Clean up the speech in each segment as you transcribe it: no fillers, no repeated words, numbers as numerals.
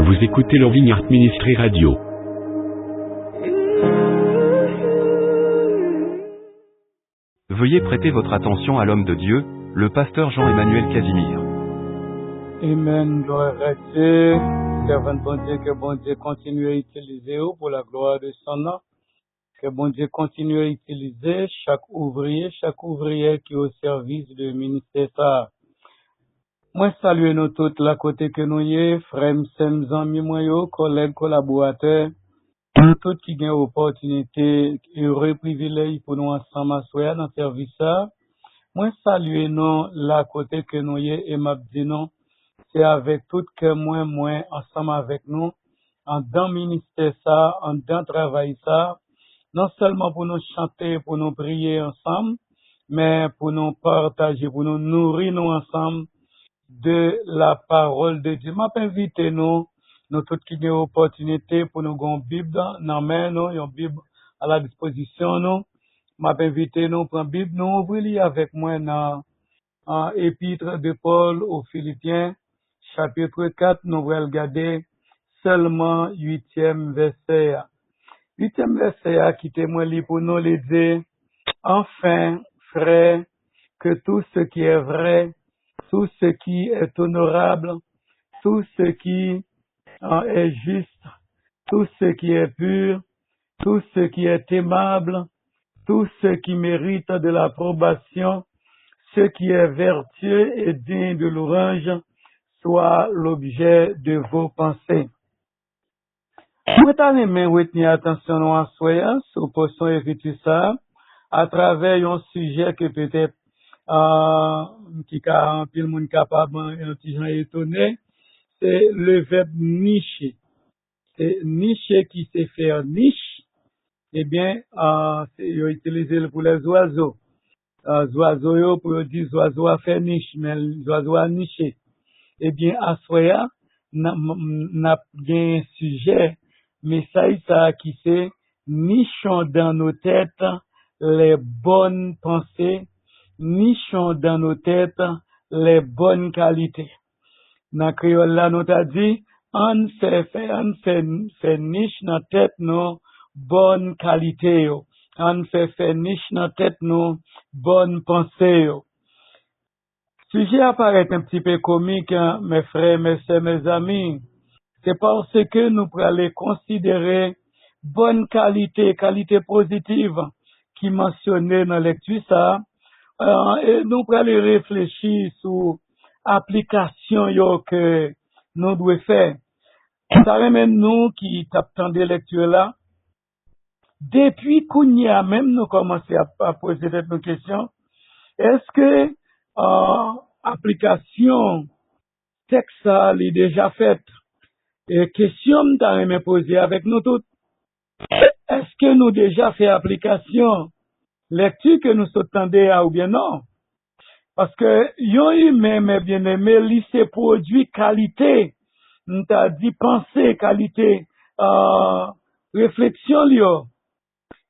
Vous écoutez le Vineyard Ministry Radio. Veuillez prêter votre attention à l'homme de Dieu, le pasteur Jean-Emmanuel Casimir. Amen, gloire à Dieu. Servant de bon Dieu, que bon Dieu continue à utiliser pour la gloire de son nom. Que bon Dieu continue à utiliser chaque ouvrier qui est au service du ministère ça. Moi, salue nous toutes la côté que nous y frères, sœurs, amis, moi, collègues, collaborateurs, nous tous qui gagnent opportunité, heureux privilège pour nous ensemble à soir dans le service ça. Moi, salue nous la côté que nous y et m'a dit non, c'est avec tout que moi, ensemble avec nous, en dans ministère ça, en dans travail ça, non seulement pour nous chanter, pour nous prier ensemble, mais pour nous partager, pour nous nourrir nous ensemble de la parole de Dieu. M'a invité nous tous qui avons opportunité pour nous avoir une Bible dans main nous, une Bible à la disposition nous. M'a invité nous prendre Bible nous ouvrir avec moi dans épître de Paul aux Philippiens chapitre 4, nous allons regarder seulement 8e verset. 8e verset qui témoigne pour nous les dire, enfin, frères, que tout ce qui est vrai, tout ce qui est honorable, tout ce qui est juste, tout ce qui est pur, tout ce qui est aimable, tout ce qui mérite de l'approbation, ce qui est vertueux et digne de louange, soit l'objet de vos pensées. Moi, t'as aimé retenir attention à soi, sur potion écriture ça, à travers un sujet que peut-être qui a un peu le monde capable, un petit gens étonné, c'est le verbe nicher. C'est nicher qui sait faire niche, eh bien, c'est utilisé pour les oiseaux. Les oiseaux, pour dire les oiseaux à faire niche, mais les oiseaux à nicher. Eh bien, à soi, n'a bien un sujet, mais ça qui c'est nichons dans nos têtes les bonnes pensées, nichons dans nos têtes les bonnes qualités. Dans créole là, nous t'a dit, on fait niche dans tête nos bonnes qualités yo. On fait niche dans tête nos bonnes pensées yo. Sujet apparaît un petit peu comique, hein, mes frères, mes sœurs, mes amis. C'est parce que nous pourrons considérer bonne qualité positive qui mentionnée dans la lecture ça, et nous pourrons réfléchir sur application yo que nous devons faire. Ça remet nous qui tapons des lectures là. Depuis qu'on y a même nous commencé à poser cette question. Est-ce que application texte ça est déjà faite? Et question m'ta poser avec nous toutes. Est-ce que nous déjà fait application lecture que nous s'attendait à ou bien non? Parce que yon humain mais bien aimé lycée produit qualité, m'ta dit pensée qualité, réflexion lio.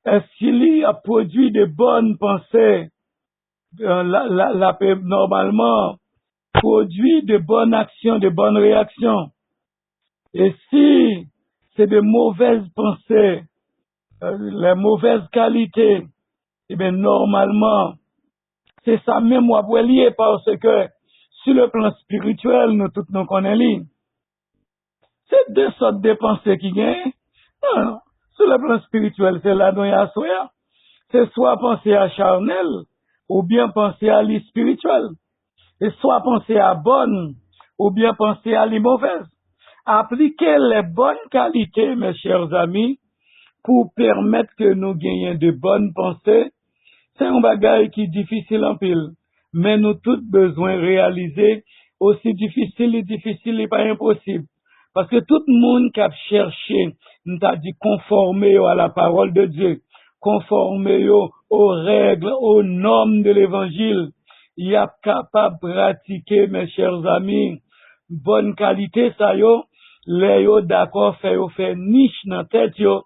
Est-ce qu'il a produit de bonnes pensées? Normalement produit de bonnes actions, de bonnes réactions. Et si c'est de mauvaises pensées, les mauvaises qualités, eh bien normalement c'est ça même ou lié parce que sur le plan spirituel nous tous nous connaissons. C'est deux sortes de pensées qui gagnent. Non, sur le plan spirituel c'est là dont il y a soit. C'est soit penser à charnel ou bien penser à l'spirituel. Et soit penser à bonne ou bien penser à les mauvaises. Appliquer les bonnes qualités, mes chers amis, pour permettre que nous gagnions de bonnes pensées, c'est un bagage qui est difficile en pile. Mais nous tous besoin de réaliser aussi difficile et pas impossible. Parce que tout le monde qui a cherché, nous a dit conformer à la parole de Dieu, conformer aux règles, aux normes de l'évangile, il est capable de pratiquer, mes chers amis, bonne qualité, ça yo, les yo d'accord faire niche dans tête yo,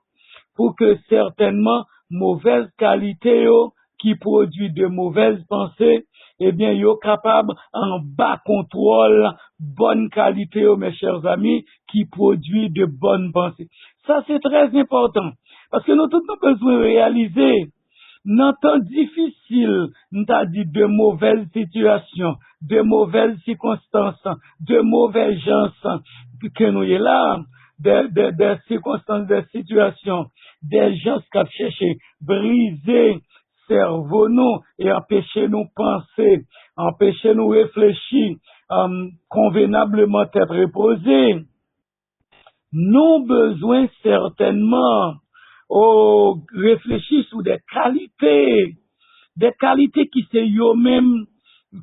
pour que certainement mauvaise qualité yo, qui produit de mauvaises pensées, eh bien yo capable en bas contrôle bonne qualité, mes chers amis, qui produit de bonnes pensées. Ça, c'est très important. Parce que nous tous nous avons besoin de réaliser, dans temps difficile, nous avons dit de mauvaises situations, de mauvaises circonstances, de mauvaises gens que nous y là, des circonstances, des situations, des gens qui ont cherché briser cerveau nous et empêcher nous penser, empêcher nous réfléchir, convenablement être reposés. Nous besoin certainement réfléchir sur des qualités qui c'est eux-mêmes,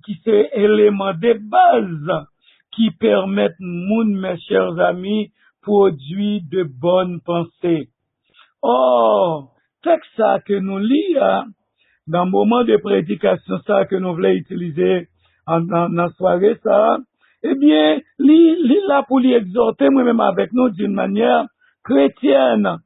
qui c'est éléments de base qui permettent mes chers amis, produire de bonnes pensées. Or, texte ça que nous lisons, dans le moment de prédication ça que nous voulons utiliser dans la soirée ça, eh bien, li là pour lui exhorter moi-même avec nous d'une manière chrétienne.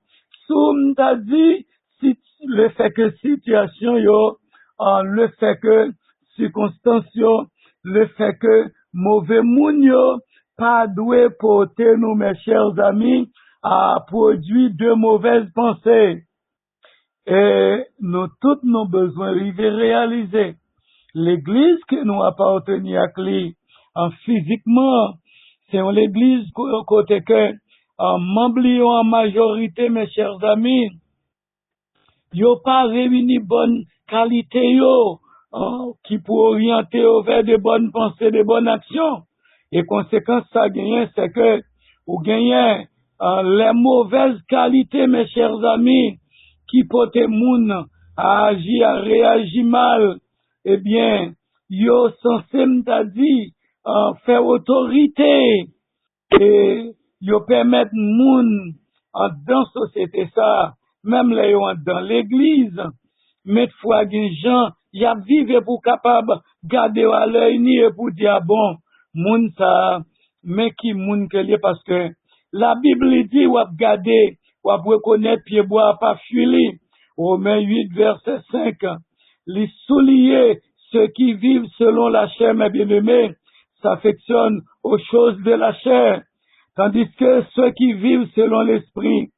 Sous t'a dit si le fait que situation yo, le fait que circonstance yo, le fait que mauvais moun yo pas doué porter nous mes chers amis à produire de mauvaises pensées. Et nous tous nos besoins de réaliser. L'église que nous appartenons à Clé, physiquement, c'est l'église côté que, membres en majorité, mes chers amis, yo pas réuni bonne qualité yo, qui pour orienter vers de bonnes pensées, de bonnes actions. Et conséquence, ça gagne, c'est que, ou gagne, les mauvaises qualités, mes chers amis, qui portent moun à agir, à réagir mal, eh bien, yo censé m'ta dit, faire autorité, et yo permettre moun, dans société ça, même les dans l'église, mettre foi gen gens, y a vivre pour capable garder à l'œil ni et pour dire bon, moun ça, mais qui moun que lié parce que la Bible dit ou garder, ou reconnaître pied bois pas fuili. Romains 8 verset 5. Les souliers, ceux qui vivent selon la chair, mes bien-aimés, s'affectionnent aux choses de la chair. Tandis que ceux qui vivent selon l'esprit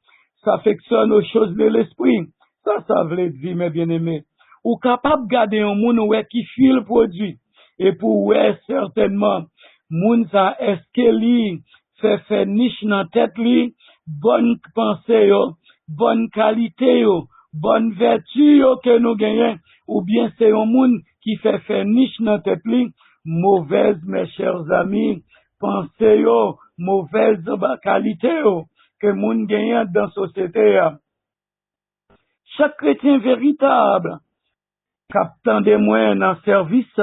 s'affectionnent aux choses de l'esprit. Ça veut dire, mes bien-aimés. Ou capable de garder un monde qui fuit le produit. Et pour certainement, moun ça, est-ce que li fait niche dans tête li, bonne pensée yo, bonne qualité yo, bonne vertu yo que nous gagnons, ou bien c'est un monde qui fait niche dans tête li, mauvaise, mes chers amis, pensée yo, mauvaise qualité yo, que moun gagnant dans la société. Chaque chrétien véritable, captant des moyens dans le service,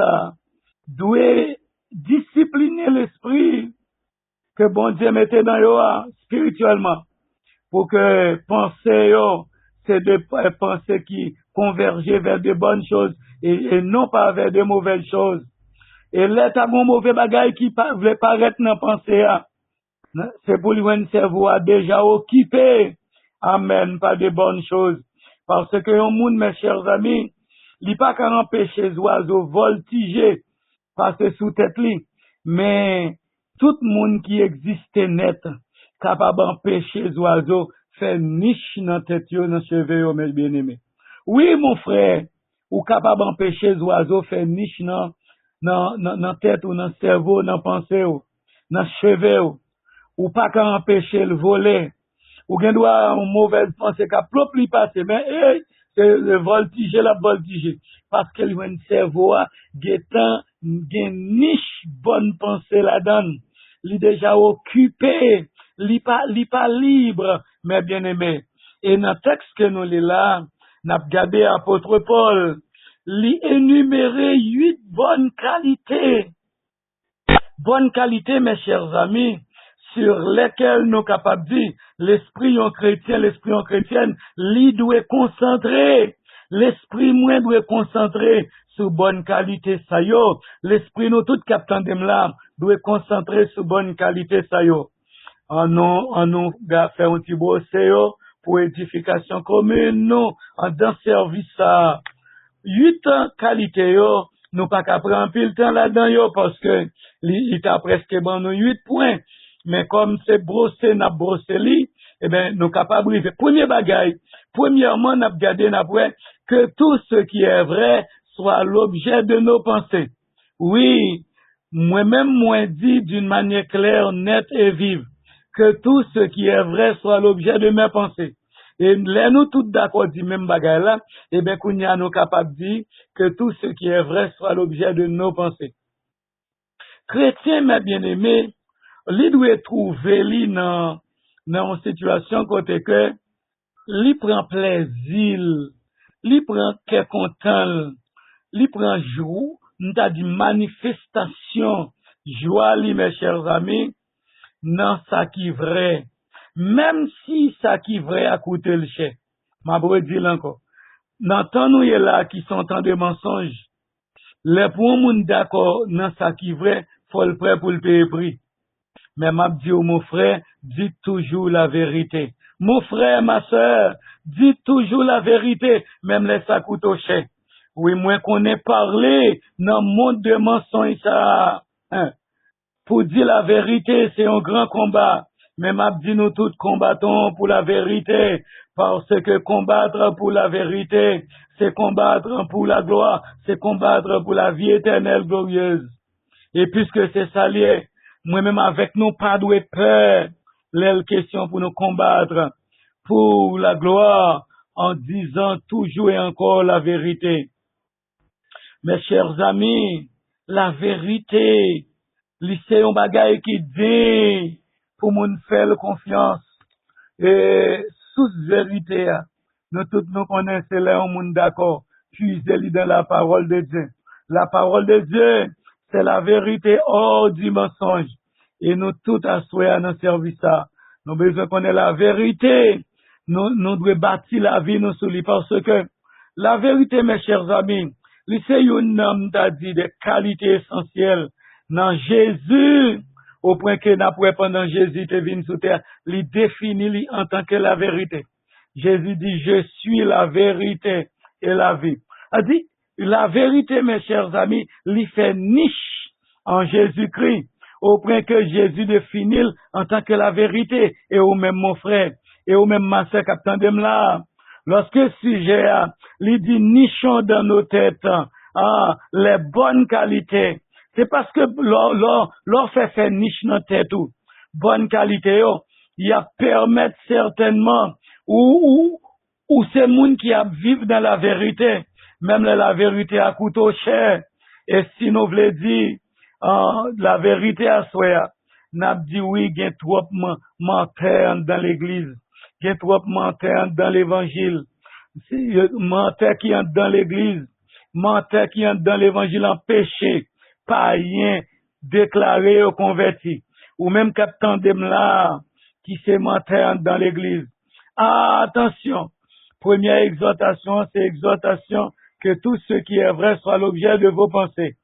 doit discipliner l'esprit que bon Dieu mettait dans yo spirituellement pour que penser yo c'est des pensées qui convergent vers de bonnes choses et non pas vers de mauvaises choses. Et là t'as bon mauvais bagage qui veut paraître dans pensée, c'est pour lui un cerveau déjà occupé, amen, pas de bonnes choses, parce que un monde, mes chers amis, il pas qu'à empêcher les oiseaux voltiger passer sous tête li, mais tout le monde qui existe net, capable d'empêcher les oiseaux faire niche dans tête yo, dans cheveux mes bien-aimés. Oui, mon frère, ou capable d'empêcher les oiseaux faire niche dans tête ou dans cerveau, dans pensée ou dans cheveux ou pas qu'à empêcher le voler. Ou gen doit une mauvaise pensée qu'a propre passer, mais c'est le voltiger la voltiger parce que le cerveau a gen niche bonne pensée là-dedans. Il déjà occupé, il pas libre, mes bien-aimés. Et dans le texte que nous lisons là, n'a regardé apôtre Paul, il énuméré 8 bonnes qualités. Bonnes qualités, mes chers amis, sur lesquelles nous sommes capables de dire, l'esprit en chrétienne, lui doit concentrer. L'esprit moins doit concentrer sur bonne qualité ça yo. L'esprit nous tout captant de là doit concentrer sur bonne qualité ça yo. En nous faire un petit beau yo pour édification commune nous en dans service ça. 8 qualités yo nous pas qu'à prendre pile temps là-dedans yo parce que il t'a presque bon nous 8 points. Mais comme c'est brossé, n'a brossé li, eh ben, nous capables de faire. Premier bagaille, premièrement, n'a regardé n'a que tout ce qui est vrai soit l'objet de nos pensées. Oui, moi-même, moi dit d'une manière claire, nette et vive, que tout ce qui est vrai soit l'objet de mes pensées. Et là, nous tous d'accord dit même bagaille là, eh ben, qu'on y a nous capables de dire que tout ce qui est vrai soit l'objet de nos pensées. Chrétien, mes bien-aimés, li doit trouver li dans une situation côté que li prend plaisir, li prend que content, li prend joie, nous t'a dit manifestation joie li mes chers amis dans ça qui vrai, même si ça qui vrai a coûté le cher. M'a dire encore. Dans temps nous est là qui sont tant de mensonges. Les pour moun d'accord dans ça qui vrai, faut le prêt pour le payer prix. Mais m'a dit mon frère, dites toujours la vérité. Mon frère, ma soeur, dites toujours la vérité, même les ça coûte au cher. Oui, moi qu'on ait parlé dans le monde de mensonges ça. Hein. Pour dire la vérité, c'est un grand combat. Mais m'a dit nous tous combattons pour la vérité, parce que combattre pour la vérité, c'est combattre pour la gloire, c'est combattre pour la vie éternelle glorieuse. Et puisque c'est ça lié, moi-même avec nous, pas de peur, les questions pour nous combattre pour la gloire en disant toujours et encore la vérité. Mes chers amis, la vérité, c'est un bagage qui dit pour nous faire confiance. Et sous vérité, nous tous nous connaissons là, on monde d'accord, puisez dans la parole de Dieu. La parole de Dieu, c'est la vérité hors du mensonge. Et nous tous assoyons dans le service. Nous avons besoin qu'on ait la vérité. Nous devons bâtir la vie nous sur lui. Parce que la vérité, mes chers amis, c'est un homme dit de qualité essentielle dans Jésus, au point que pendant Jésus te venu sur terre, il définit en tant que la vérité. Jésus dit, je suis la vérité et la vie. A dit, la vérité, mes chers amis, lui fait niche en Jésus-Christ, au point que Jésus définit en tant que la vérité, et au même mon frère, et au même ma sœur, capitaine de là. Lorsque le sujet a, lui dit nichons dans nos têtes, les bonnes qualités, c'est parce que l'on fait niche dans tête ou, bonne qualité, il y a permettre certainement, ou c'est moun qui a vivre dans la vérité, même la vérité a coûté cher. Et si nous voulons dire la vérité à soi, n'a dit oui, il y a trop menteur dans l'église, il y a trop menteur dans l'évangile, menteur qui entre dans l'église, menteur qui entre dans l'évangile en péché, pas rien déclaré ou converti, ou même capitaine de là qui s'est menteur dans l'église. Attention, première exhortation, c'est exhortation que tout ce qui est vrai soit l'objet de vos pensées.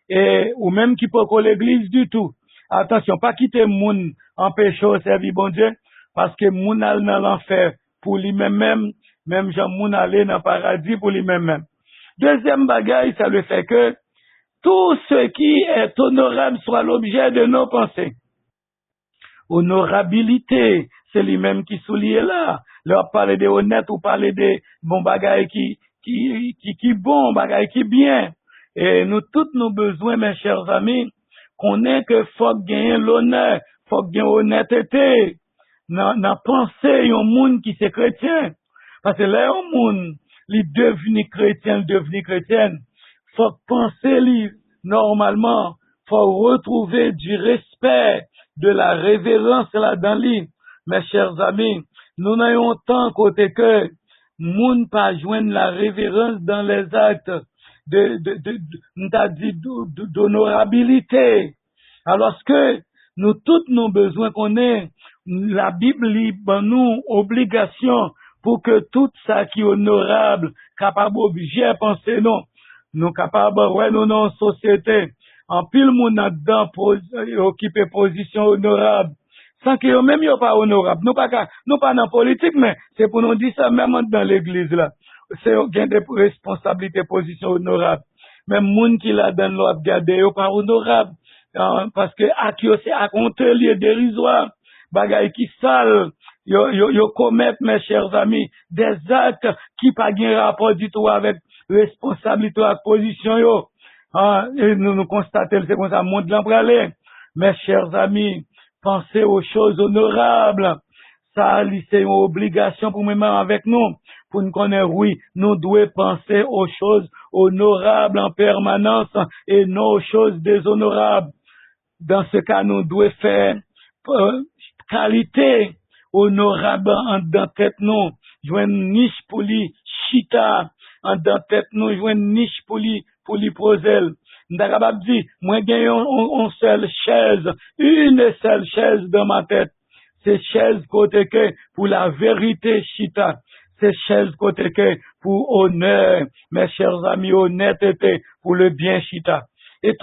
Et, ou même qui peut coller l'église du tout. Attention, pas quitter moun en péché au service bon Dieu, parce que moun al dans l'enfer pour lui-même, même Jean moun aller dans le paradis pour lui-même. Deuxième bagaille, ça le fait que tout ce qui est honorable soit l'objet de nos pensées. Honorabilité, c'est lui-même qui souligne là. Leur parler de honnête ou parler de bon bagaille qui bon, bagaille qui bien. Et nous tous nos besoins, mes chers amis, qu'on ait que faut gagner l'honneur, faut gagner honnêteté. N'a pensé un monde qui c'est chrétien. Parce que là, un monde, il devenu chrétienne, faut penser lui, normalement, faut retrouver du respect, de la révérence là dans lui. Mes chers amis, nous n'ayons tant côté que moun pas joindre la révérence dans les actes d'honorabilité. Alors que nous tous nos besoins qu'on ait, la Bible libre nous obligation pour que tout ça qui est honorable, capable objet penser non, nous capables ouais nous dans société, en pile moun dedans occuper position honorable. Sans que même yo pas honorable. Nous pas dans politique, mais c'est pour nous dire ça même dans l'église là. C'est gain de responsabilité, position honorable. même moun qui la donne l'op garder yo pas honorable. Parce que ak yo c'est à compter lieu dérisoire, bagay qui sale, yo commettent, mes chers amis, des actes qui pas gain rapport du tout avec responsabilité à position yo. Et nous constatons c'est comme ça monde l'embralé. Mes chers amis, pensez aux choses honorables. Ça, c'est une obligation pour nous avec nous. Pour nous connaître, oui, nous devons penser aux choses honorables en permanence et non aux choses déshonorables. Dans ce cas, nous devons faire qualité honorable en dans tête nous. Jouer une niche pour lui, chita, en dans tête nous, jouer une niche pour lui poser. Nous sommes capables de dire, moi, j'ai une seule chaise dans ma tête. C'est chaise côté que pour la vérité, chita. C'est chaise côté que pour honneur, mes chers amis, honnêteté, pour le bien, chita. Et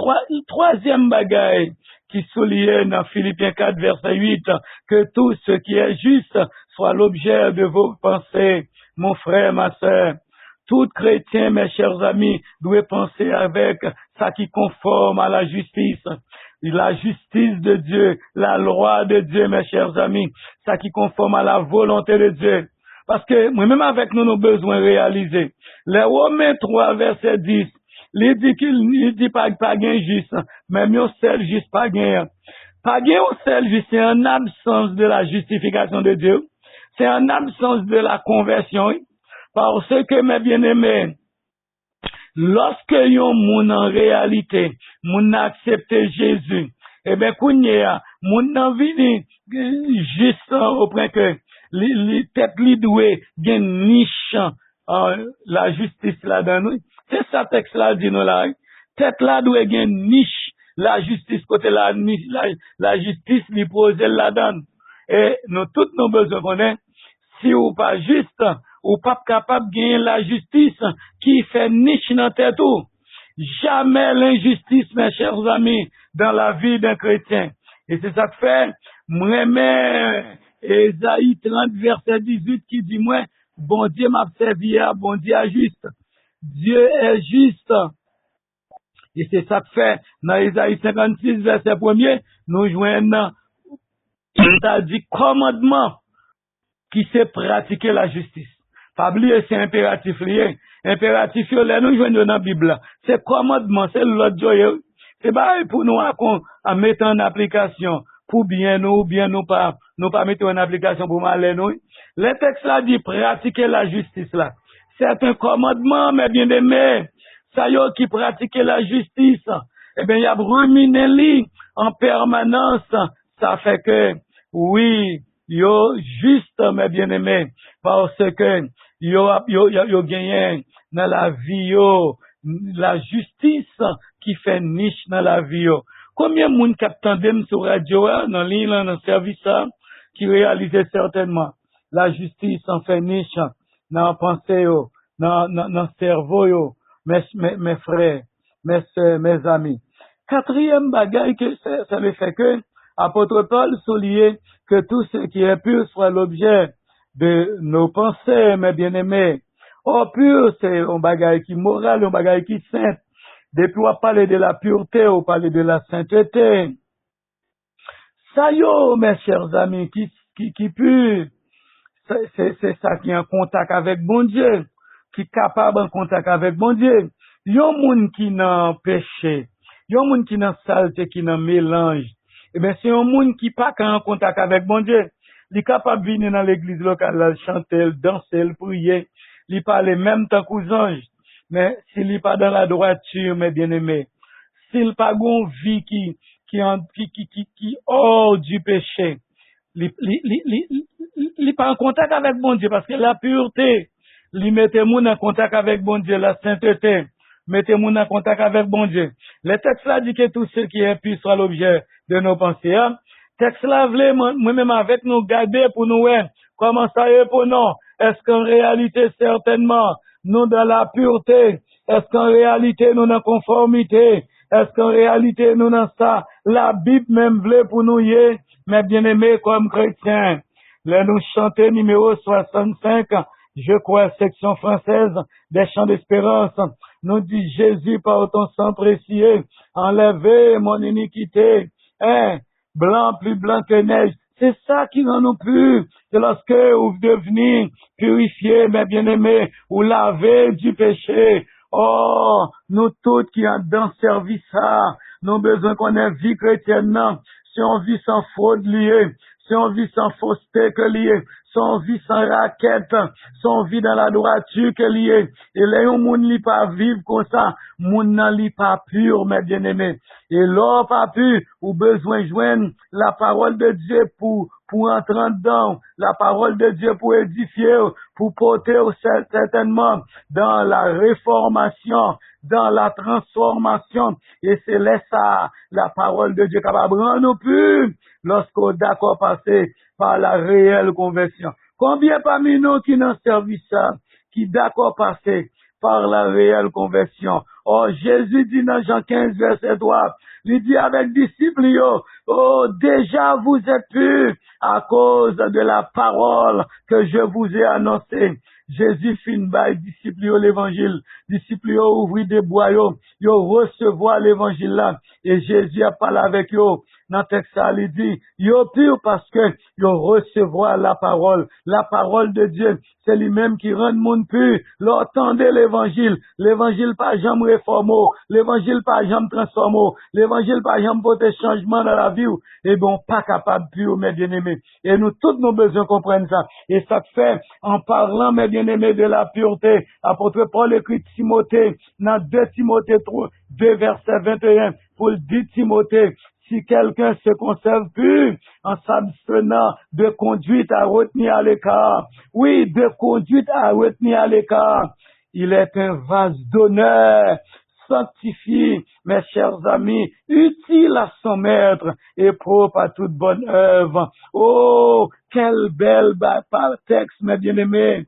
troisième bagaille qui souligne dans Philippiens 4, verset 8, que tout ce qui est juste soit l'objet de vos pensées, mon frère, ma sœur. Tout chrétien, mes chers amis, doit penser avec ça qui conforme à la justice de Dieu, la loi de Dieu, mes chers amis, ça qui conforme à la volonté de Dieu. Parce que moi-même avec nous, nous avons besoin de réaliser. Les Romains 3, verset 10, il dit pas gain juste, même un seul juste pas gain. Pas gain un seul juste, c'est en absence de la justification de Dieu. C'est en absence de la conversion. Parce que, mes bien-aimés, lorsque yon moun en réalité, moun accepte Jésus, eh ben, kounye, moun nan vini, juste au point que, li tête li doué, gen niche, la justice là dans nous. C'est ça texte là dit nous là. Tête là doué gen niche, la justice côté la niche, la justice li pose là dedans. Et nous tous nos besoins connaît, si ou pas juste, ou pas capable de gagner la justice qui fait niche dans tête tout. Jamais l'injustice, mes chers amis, dans la vie d'un chrétien. Et c'est ça que fait, moi, Ésaïe 30, verset 18, qui dit, moi, bon Dieu m'a servi, bon Dieu est juste. Dieu est juste. Et c'est ça que fait, dans Ésaïe 56, verset 1er, nous joignons, ça dit commandement qui sait pratiquer la justice. Pas oublier, c'est impératif lié. Impératif, là, nous jouons dans la Bible. C'est commandement, c'est l'autre joyeux. C'est pas pour nous à mettre en application, pour bien nous pas mettre en application pour mal nous. Le texte là dit pratiquer la justice là. C'est un commandement, mes bien-aimés. Ça y est, qui pratique la justice, eh bien, il y a ruminé lui en permanence. Ça fait que, oui, yo juste, mes bien-aimés, parce que yo gagné dans la vie yo, la justice qui fait niche dans la vie yo. Combien de monde captandem sur radio, dans l'île, dans le service, qui réalisait certainement la justice en fait niche dans la pensée yo, dans le cerveau yo, mes frères, mes sœurs, mes amis. Quatrième bagaille que ça le fait que apôtre Paul souligne que tout ce qui est pur soit l'objet de nos pensées, mes bien-aimés. Oh, pur, c'est un bagaille qui moral, un bagaille qui saint. Depuis on parle de la pureté, on parle de la sainteté. Ça yo, mes chers amis, qui pur, c'est ça qui est en contact avec bon Dieu, qui est capable en contact avec bon Dieu. Yon moun qui n'a péché, yon moun qui n'a saleté, qui n'a mélange. Eh bien, c'est un monde qui pas en contact avec bon Dieu. Il est capable de venir dans l'église locale, chanter, danser, prier. Il parle même temps qu'aux anges. Mais s'il n'est pas dans la droiture, mes bien-aimés, s'il n'a pas une vie qui hors du péché, il n'est pas en contact avec bon Dieu parce que la pureté, il met moun en contact avec bon Dieu, la sainteté, mettez moun en contact avec bon Dieu. Le texte là dit que tout ce qui est pur soit l'objet de nos pensées. Texte là voulait moi-même avec nous garder pour nous comment ça est pour nous. Est-ce qu'en réalité certainement nous dans la pureté? Est-ce qu'en réalité nous dans conformité? Est-ce qu'en réalité nous dans ça? La Bible même voulait pour nous mais bien aimés comme chrétiens. Là nous chanter numéro 65, je crois, section française des chants d'espérance. Nous dit Jésus, par ton sang précieux, enlevez mon iniquité. Hein? Blanc, plus blanc que neige. C'est ça qui rend nous purs. C'est lorsque vous devenez purifiés, mes bien-aimés, ou lavés du péché. Oh, nous tous qui en dans service ça, nous avons besoin qu'on ait vie chrétienne, non? Si on vit sans fraude liée, si on vit sans fausseté que liée, si on vit sans raquette, si on vit dans la droiture que liée, et là, on ne pas vivre comme ça, moun nan li pas pur, mes bien-aimés. Et là, pas pur, ou besoin de joindre la parole de Dieu pour entrer dedans, la parole de Dieu pour édifier, pour porter certainement dans la réformation, dans la transformation. Et c'est là ça, la parole de Dieu capable de rendre nous purs lorsqu'on est d'accord passer par la réelle conversion. Combien parmi nous qui n'ont servi ça, qui d'accord passer par la réelle conversion? Oh, Jésus dit dans Jean 15, verset 3, il dit avec disciples, oh, déjà vous êtes purs à cause de la parole que je vous ai annoncée. Jésus fin by disciples l'évangile, disciples ouvrir des boyaux, yo recevoir l'évangile là, et Jésus a parlé avec eux. Dans le texte, il dit, yo pur parce que yo recevoir la parole de Dieu, c'est lui-même qui rend le monde pur. L'entendez l'évangile pas jamais réformé, l'évangile pas jamais transformé, l'évangile pas jamais porter changement dans la vie, et bon, pas capable pur, mes bien-aimés. Et nous, tous nos besoins comprennent ça. Et ça fait, en parlant, mes bien-aimés, de la pureté, apôtre Paul écrit Timothée, dans 2 Timothée 2, verset 21, pour le dire Timothée, si quelqu'un se conserve pur en s'abstenant de conduite à retenir à l'écart, oui, de conduite à retenir à l'écart, il est un vase d'honneur, sanctifié, mes chers amis, utile à son maître et propre à toute bonne œuvre. Oh, quel bel texte, mes bien-aimés,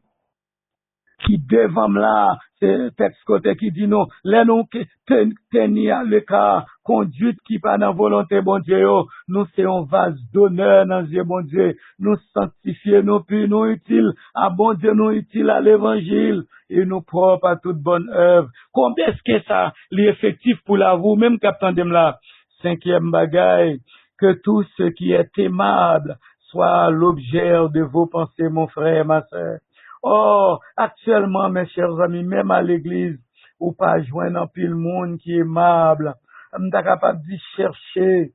qui devant là, c'est texte côté qui dit non, les noms qui tenir à l'écart, conduite qui pas dans volonté bon Dieu, nous c'est un vase d'honneur dans Dieu bon Dieu, nous sanctifier, nous puis nous utile à bon Dieu, nous utile à l'évangile, et nous propre à toute bonne œuvre. Combien est-ce que ça, l'effectif pour la vous, même captain de là, 5e bagaille, que tout ce qui est aimable soit l'objet de vos pensées, mon frère, ma sœur. Oh, actuellement, mes chers amis, même à l'église, ou pas joindre un pile monde qui est aimable, on est capable de chercher,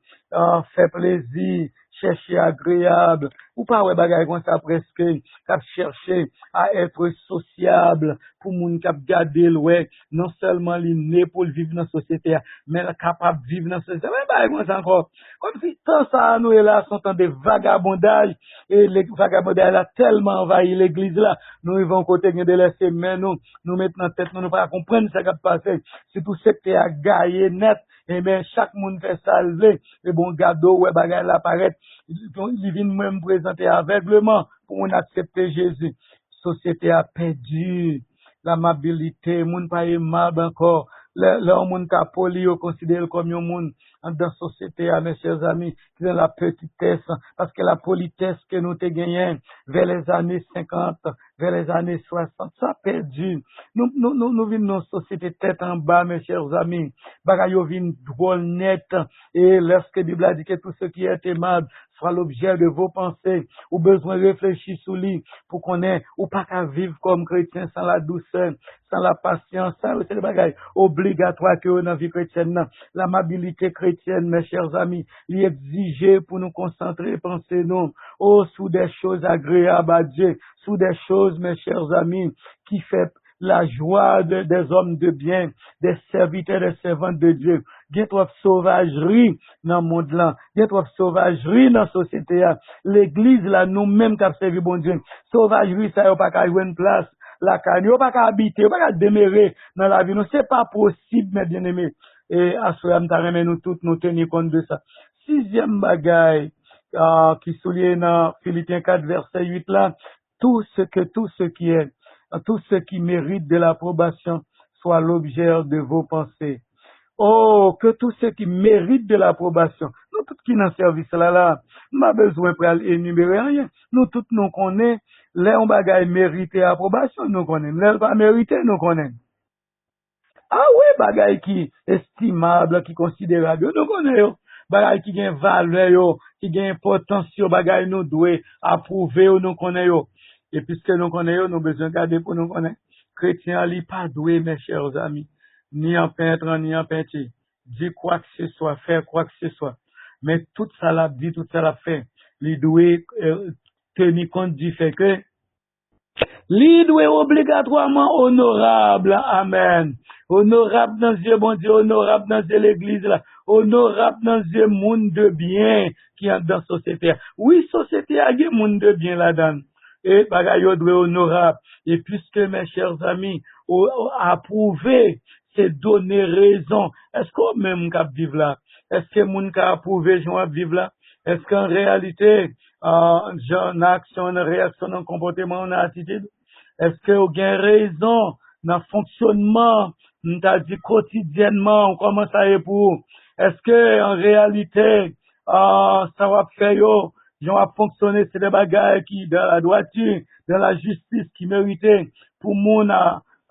faire plaisir, chercher agréable, ou pas ouais bagay comme ça presque, cap chercher à être sociable, pour moun cap garder ouais, non seulement li né pour vivre dans la société, mais capable de vivre dans la société. Mais bagay comme ça encore. Comme si tout ça nous est là sont des vagabondages, et les vagabondages là tellement envahi l'église là, nous vont côté de laisser mais nous maintenant tête nous pas comprendre ça qui passé. C'est tout secteur à gailler net. Et bien, chaque monde fait salver, et bon, gado, ouais, bagay l'apparaît, il vient même présenter aveuglement pour on accepter Jésus. Société a perdu l'amabilité, monde pas aimable encore. Le monde qui a poli, on considère comme un monde dans la société, mes chers amis, qui est la petitesse, parce que la politesse que nous te gagnons vers les années 50, vers les années 60, ça a perdu. Nous vivons dans une société tête en bas, mes chers amis. Bagayo vin drôle net, et lorsque la Bible a dit que tout ce qui est aimable soit l'objet de vos pensées, ou besoin de réfléchir sur lui, pour qu'on ait, ou pas qu'à vivre comme chrétien sans la douceur, sans la patience, ça, c'est le bagage obligatoire que dans la vie chrétienne. L'amabilité chrétienne, mes chers amis, l'exiger pour nous concentrer, penser nous, sous des choses agréables à Dieu, sous des choses, mes chers amis, qui fait la joie des hommes de bien, des serviteurs, des servantes de Dieu. Il y a trop de sauvagerie dans le monde là. Il y a trop de sauvagerie dans la société. L'église là, nous-mêmes qui avons servi bon Dieu. Sauvagerie, ça n'a pas qu'à jouer une place. La canne, il n'y a pas qu'à habiter, il n'y a pas qu'à demeurer dans la vie. Ce n'est pas possible, mes bien-aimés. Et à ce moment-là, nous tous nous tenir compte de ça. 6e bagaille, qui souligne dans Philippiens 4, verset 8 là, tout ce qui mérite de l'approbation soit l'objet de vos pensées. Oh, que tout ce qui mérite de l'approbation. Nous tous qui dans service là, nous pas besoin pour énumérer rien. Nous tous nous connaissons, les on bagaille mériter approbation, nous connaissons. Les pas mériter, nous connaissons. Ah oui, bagay qui estimable, qui considérable, nous connaissons. Bagay qui gagne valeur, qui gagne importance, bagay nous doit approuver, nous connaissons. Et puisque nous connaissons, nous besoin de garder pour nous connaître. Chrétien, il pas doué, mes chers amis, ni en peintre, ni en peinture. Dis quoi que ce soit, faire quoi que ce soit. Mais tout ça l'a dit, tout ça l'a fait. Il doit tenir compte du fait que l'id est obligatoirement honorable. Amen. Honorable dans Dieu, bon Dieu, honorable dans Dieu l'église là. Honorable dans Dieu monde de bien qui est dans la société. Oui, société a des monde de bien là-dedans. Et bagay yo doit honorable. Et puisque mes chers amis, approuver, c'est donner raison. Est-ce qu'on même cap vivre là? Est-ce que moun ka approuver j'en vivre là? Est-ce qu'en réalité, en action, en réaction, en comportement, en attitude, est-ce que vous avez raison dans le fonctionnement, on t'a dit quotidiennement, on commence à y pour, est-ce que en réalité, ça va faire yo, ils ont fonctionné, c'est des bagages qui, dans la droiture, dans la justice, qui méritent pour moun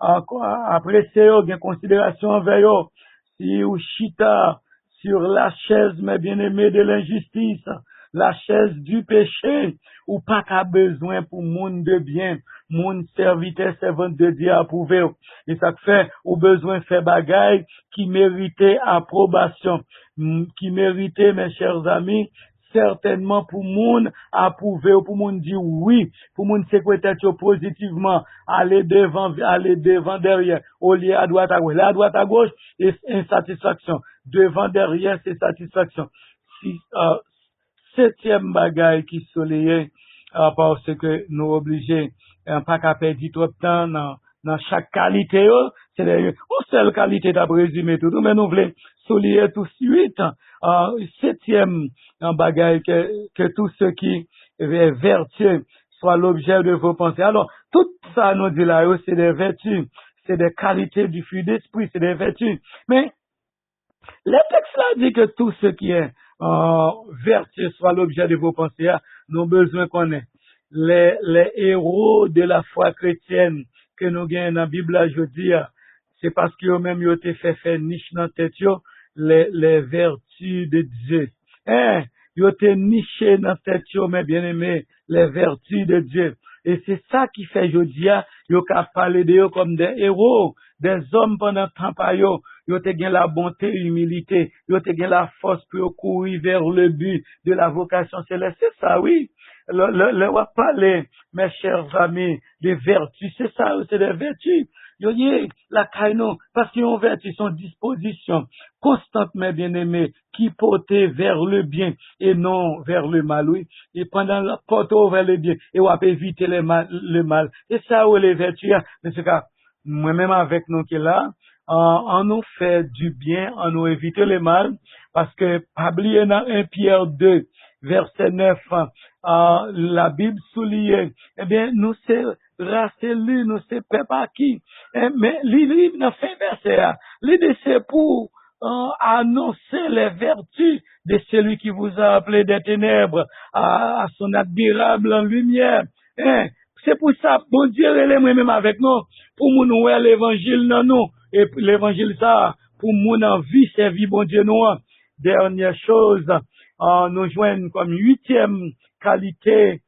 apprécier yo, bien considération envers yo, si ou chita sur la chaise, mes bien-aimés, de l'injustice, la chaise du péché, ou pas qu'à besoin pour monde de bien, monde serviteur, servante de Dieu approuvé. Et ça fait, ou besoin faire bagaille qui méritait approbation, qui méritait, mes chers amis, certainement pour monde approuver, ou pour monde dire oui, pour monde secrétaire positivement, aller devant, derrière, au lieu à droite à gauche. Là, à droite à gauche, c'est insatisfaction. Devant, derrière, c'est satisfaction. Septième bagaille qui soleillé, parce que nous obligés, pas qu'à perdre trop de temps dans chaque qualité, c'est une seule qualité d'à résumer tout, mais nous voulons souligner tout de suite, septième bagaille que tout ce qui est vertueux soit l'objet de vos pensées. Alors, tout ça nous dit là, c'est des vertus, c'est des qualités du fruit d'esprit, c'est des vertus. Mais, le texte là dit que tout ce qui est vertu soit l'objet de vos pensées, nous avons besoin qu'on ait. Les héros de la foi chrétienne que nous gagnons dans la Bible aujourd'hui, c'est parce qu'ils ont même été fait niche dans la tête, les vertus de Dieu. Ils ont été nichés dans la tête, mes bien-aimés, les vertus de Dieu. Et c'est ça qui fait aujourd'hui, ils ont parlé de eux comme des héros, des hommes pendant le temps par eux. Ils ont gagné la bonté et l'humilité. Ils ont gagné la force pour courir vers le but de la vocation céleste. C'est ça, oui. On va parler, mes chers amis, des vertus. C'est ça, c'est des vertus. Yo yé, la kaino, parce qu'ils ont vertu son disposition constante, mes bien-aimés, qui portait vers le bien et non vers le mal, oui. Et pendant la porte vers le bien, et on va éviter le mal. Et ça, où les vertus, mais c'est ça, moi-même avec nous qui est là, on nous fait du bien, on nous évite le mal, parce que, oubliez dans 1 Pierre 2, verset 9, la Bible souligne, eh bien, nous c'est race lui, nous c'est peuple à qui, mais l'île n'a fait verset, l'idée c'est pour annoncer les vertus de celui qui vous a appelé des ténèbres à son admirable lumière. C'est pour ça, bon Dieu, elle est même avec nous, pour nous voir l'évangile dans nous, et l'évangile ça, pour nous en vie, servir bon Dieu nous. Dernière chose, nous joignent comme huitième qualité,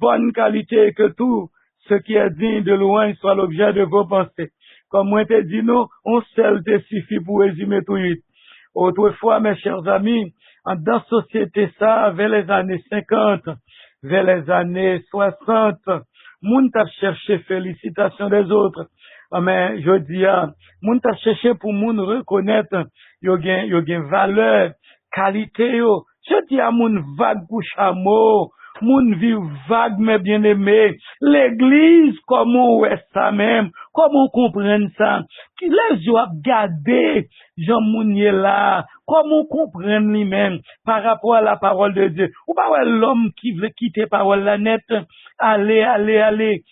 bonne qualité, que tout ce qui est digne de louange soit l'objet de vos pensées. Comme moi te dit, nous, on seul te suffit pour résumer tout vite. Autrefois, mes chers amis, dans la société ça, vers les années 50, vers les années 60, moun t'a cherché félicitations des autres. Mais je dis, moun t'a cherché pour moun reconnaître, yo gen valeur, qualité yo. Je dis à moun vague bouche à mot, moun vive vague, mes bien-aimés. L'église, comment est ça même? Comment comprendre ça? Qui les yeux garder, Jean Mounier là, comment comprendre lui-même par rapport à la parole de Dieu? Ou pas l'homme qui veut quitter parole la nette, aller.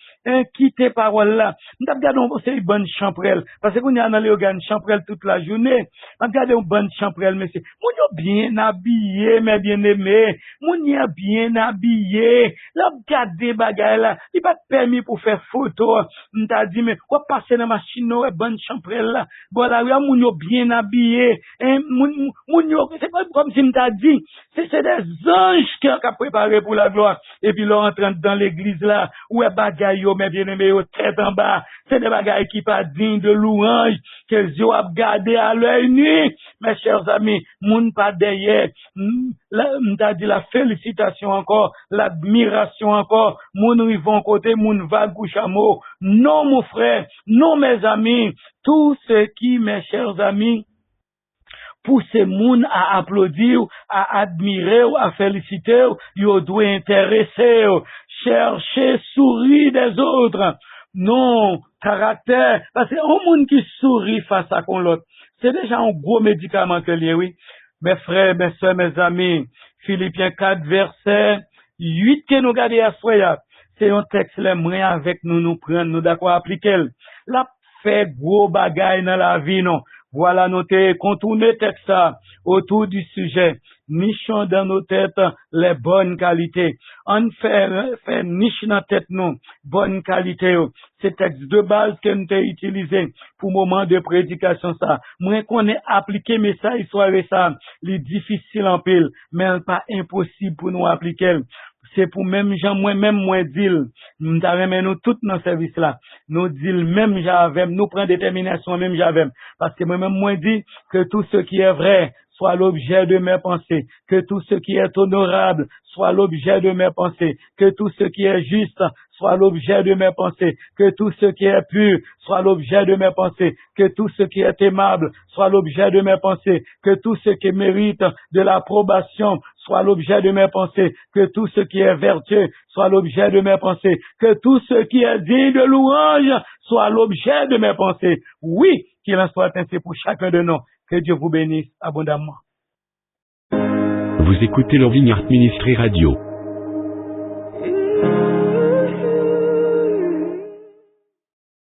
quitter parole là. M'ta regarder c'est une bonne champrelle parce que qu'on y a dans les organes champrelle toute la journée. M'ta regarder une bonne champrelle monsieur. Moun yo bien habillé mes bien-aimés. Moun yo bien habillé. Là regarder bagay là, il pas permis pour faire photo. M'ta dit mais quoi passer dans machine ouais bonne champrelle là. Bon là moun yo bien habillé. Moun yo c'est pas comme si m'ta dit, c'est des anges qui ont préparé pour la gloire. Et puis là entrant dans l'église là, ouais bagay yo mes bien-aimés yo tête en bas. C'est des bagailles qui pas dignes de louange que Dieu a gardé à l'œil nu. Mes chers amis, moun pas derrière. M'ta dit la félicitation encore, l'admiration encore. Moun rivon côté, moun va gouche à mot. Non mon frère, non mes amis, tout ce qui, mes chers amis, pousser moun à applaudir, à admirer, à féliciter, yo doit intéresser, chercher, sourire des autres. Non, caractère, parce que un monde qui sourit face à l'autre, c'est déjà un gros médicament que lié, oui. Mes frères, mes soeurs, mes amis, Philippiens 4, verset 8 que nous gardons à soya, c'est un texte les moyens avec nous prendre, nous d'accord appliquer. La fait gros bagaille dans la vie, non. Voilà, nous te contourner texte ça autour du sujet. Nichons dans nos têtes les bonnes qualités. On fait niche dans tête nous, bonne qualité. C'est texte de base que nous t'ai utilisé pour moment de prédication ça. Moi qu'on ait appliqué message soirée ça, c'est difficile en pile, mais pas impossible pour nous appliquer. C'est pour même gens moi dire nous t'arrêter nous tout dans service là nous dire même j'avais nous prendre détermination même j'avais parce que moi dit que tout ce qui est vrai soit l'objet de mes pensées, que tout ce qui est honorable soit l'objet de mes pensées, que tout ce qui est juste soit l'objet de mes pensées, que tout ce qui est pur soit l'objet de mes pensées, que tout ce qui est aimable soit l'objet de mes pensées, que tout ce qui mérite de l'approbation soit l'objet de mes pensées, que tout ce qui est vertueux soit l'objet de mes pensées, que tout ce qui est digne de louange soit l'objet de mes pensées. Oui, qu'il en soit ainsi pour chacun de nous. Que Dieu vous bénisse abondamment. Vous écoutez le Vignard Ministry Radio.